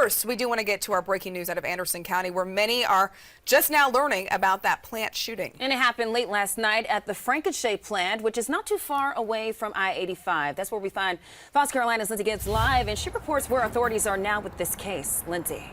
First, we do want to get to our breaking news out of Anderson County, where many are just now learning about that plant shooting. And it happened late last night at the Frankenshea plant, which is not too far away from I-85. That's where we find Fox Carolina's Lindsey Gibbs live, and she reports where authorities are now with this case. Lindsey.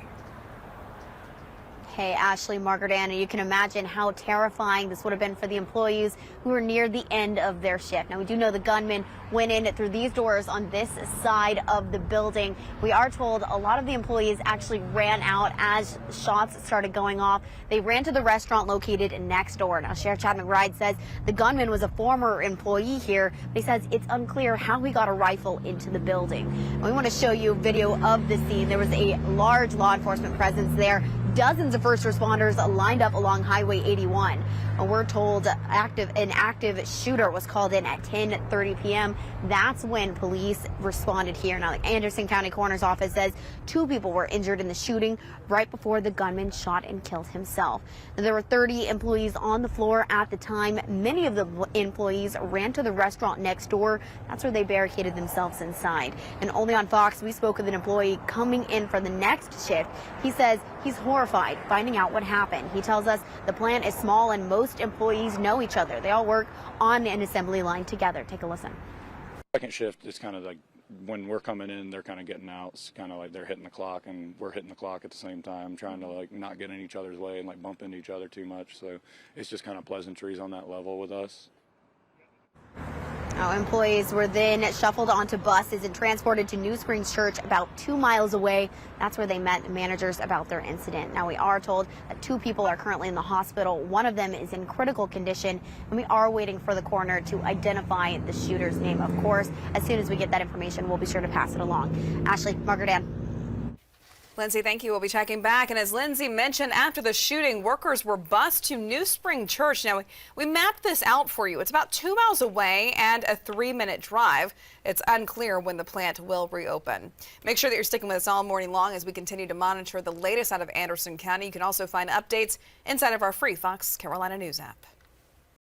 Hey, Ashley, Margaret Ann, and you can imagine how terrifying this would have been for the employees who were near the end of their shift. Now, we do know the gunman went in through these doors on this side of the building. We are told a lot of the employees actually ran out as shots started going off. They ran to the restaurant located next door. Now, Sheriff Chad McBride says the gunman was a former employee here, but he says it's unclear how he got a rifle into the building. And we want to show you a video of the scene. There was a large law enforcement presence there. Dozens of first responders lined up along Highway 81. We're told an active shooter was called in at 10:30 p.m. That's when police responded here. Now, the Anderson County Coroner's Office says 2 people were injured in the shooting right before the gunman shot and killed himself. Now, there were 30 employees on the floor at the time. Many of the employees ran to the restaurant next door. That's where they barricaded themselves inside. And only on Fox, we spoke with an employee coming in for the next shift. He says he's horrified finding out what happened. He tells us the plant is small and most employees know each other. They all work on an assembly line together. Take a listen. Second shift is kind of like when we're coming in, they're kind of getting out. It's kind of like they're hitting the clock and we're hitting the clock at the same time, trying to like not get in each other's way and like bump into each other too much. So it's just kind of pleasantries on that level with us. Employees were then shuffled onto buses and transported to New Springs Church about 2 miles away. That's where they met managers about their incident. Now, we are told that 2 people are currently in the hospital. One of them is in critical condition, and we are waiting for the coroner to identify the shooter's name. Of course, as soon as we get that information, we'll be sure to pass it along. Ashley, Margaret Ann. Lindsey, thank you. We'll be checking back. And as Lindsey mentioned, after the shooting, workers were bused to New Spring Church. Now, we mapped this out for you. It's about 2 miles away and a 3-minute drive. It's unclear when the plant will reopen. Make sure that you're sticking with us all morning long as we continue to monitor the latest out of Anderson County. You can also find updates inside of our free Fox Carolina News app.